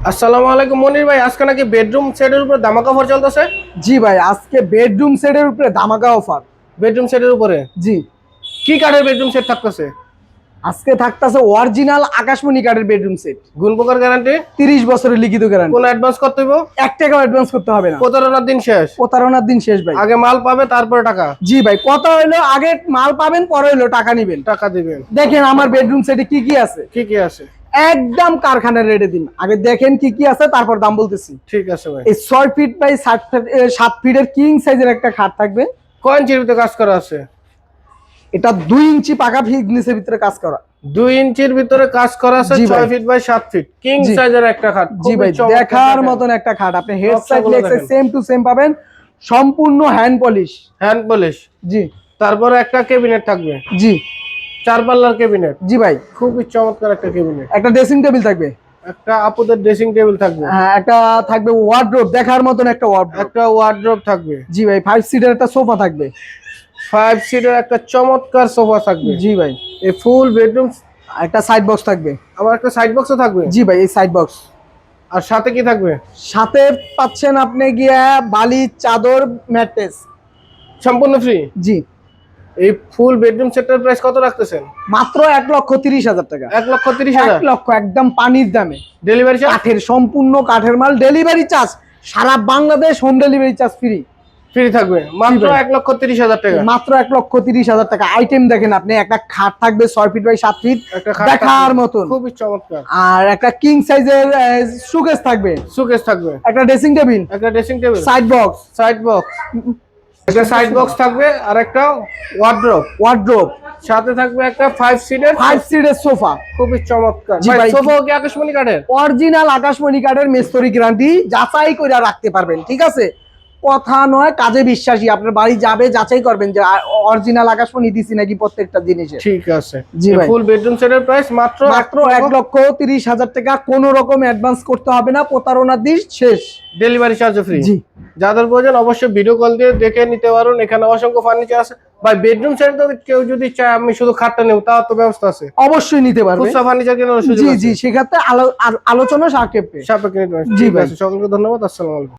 আসসালামু আলাইকুম মনির ভাই, আজকে নাকি বেডরুম সেটের উপরে ধামাকা অফার চলতেছে। জি ভাই, আজকে বেডরুম সেটের উপরে ধামাকা অফার। বেডরুম সেটের উপরে জি, কি কাঠের বেডরুম সেট থাকতেছে? আজকে থাকতেছে অরিজিনাল আকাশমণি কাঠের বেডরুম সেট। গুণ প্রকার গ্যারান্টি, 30 বছরের লিখিত গ্যারান্টি। কোন অ্যাডভান্স করতে হইব? 1 টাকাও অ্যাডভান্স করতে হবে না। প্রতারণার দিন শেষ। প্রতারণার দিন শেষ ভাই। আগে মাল পাবে তারপরে টাকা। জি ভাই, কথা হইলো আগে মাল পাবেন, পরে হইলো টাকা নেবেন। টাকা দিবেন। দেখেন আমার বেডরুম সেটে কি কি আছে। কি কি আছে? একদম কারখানার রেটে দিন। আগে দেখেন কি কি আছে, তারপর দাম বলতেছি। ঠিক আছে ভাই। এই 6 ফিট বাই 7 ফিটের কিং সাইজের একটা খাট থাকবে। কয় ইঞ্চির ভিতরে কাজ করা আছে? এটা 2 ইঞ্চি পাকা ফিটনেসের ভিতরে কাজ করা। 2 ইঞ্চির ভিতরে কাজ করা আছে। 6 ফিট বাই 7 ফিট কিং সাইজের একটা খাট। জি ভাই, দেখার মতন একটা খাট। আপনি head side leg side same to same পাবেন, সম্পূর্ণ হ্যান্ড পলিশ। Hand polish. জি, তারপরে একটা ক্যাবিনেট থাকবে। জি, 4 পাল্লার ক্যাবিনেট। জি ভাই, খুবই চমৎকার একটা ক্যাবিনেট। একটা ড্রেসিং টেবিল থাকবে। একটা আপুদের ড্রেসিং টেবিল থাকবে। হ্যাঁ, একটা থাকবে ওয়ার্ডরোব, দেখার মতন একটা ওয়ার্ডরোব। একটা ওয়ার্ডরোব থাকবে। জি ভাই, 5 সিটের একটা সোফা থাকবে। 5 সিটের একটা চমৎকার সোফা থাকবে। জি ভাই, এই ফুল বেডরুম। একটা সাইড বক্স থাকবে। আবার একটা সাইড বক্সও থাকবে। জি ভাই, এই সাইড বক্স। আর সাথে কি থাকবে? সাথে পাচ্ছেন আপনি গিয়া বালি, চাদর, ম্যাট্রেস সম্পূর্ণ ফ্রি। জি, এই ফুল বেডরুম সেটের প্রাইস কত রাখতেছেন? মাত্র 1,30,000 টাকা। 1,30,000। 1 লক্ষ একদম পানির দামে। ডেলিভারি চার্জ কাঠের, সম্পূর্ণ কাঠের মাল। ডেলিভারি চার্জ সারা Bangladesh, home delivery charge free. Free থাকবে মাত্র 1,30,000 টাকা। মাত্র 1,30,000 টাকা। আইটেম দেখেন আপনি, একটা খাট থাকবে 6 ফিট বাই 7 ফিট, একটা খাট দেখার মতন। খুবই চমৎকার। আর একটা কিং সাইজের সুকেস থাকবে। সুকেস থাকবে। একটা ড্রেসিং টেবিল, একটা dressing table, side box, side box, একটা সাইড বক্স থাকবে আর একটা ওয়ার্ডরোব। ওয়ার্ডরোব, সাথে থাকবে একটা 5 সিটের সোফা। খুবই চমৎকার। জি ভাই ভাই, সোফা কি আকাশমণি কাঠের? অরিজিনাল আকাশমণি কাঠের, মিস্ত্রি গ্যারান্টি, যাচাই করে রাখতে পারবেন। ঠিক আছে, কথা নয় কাজে বিশ্বাসী। আপনার বাড়ি যাবে, যাচাই করবেন যে অরিজিনাল আকাশমণি দিছি নাকি প্রত্যেকটা জিনিসে। ঠিক আছে। জি ভাই, ফুল বেডরুম সেটের প্রাইস মাত্র 1,30,000 টাকা। কোনো রকম অ্যাডভান্স করতে হবে না, প্রতারণার দিন শেষ। Delivery charge free. জি, যাদের প্রয়োজন অবশ্যই ভিডিও কল দিয়ে দেখে নিতে পারুন। এখানে অসংখ্য ফার্নিচার আছে ভাই। বেডরুম সেট তো কেউ যদি চায় আমি শুধু খাটটা নেব, তাও তো ব্যবস্থা আছে। অবশ্যই নিতে পারবে। খুচরা ফার্নিচার কেনার সুযোগ জি আছে। জি, সেক্ষেত্রে আলোচনা সাপেক্ষে সাপেক্ষে নিতে পারবেন। জি ঠিক ভাই, আছে, সকলকে ধন্যবাদ। আসসালামু আলাইকুম।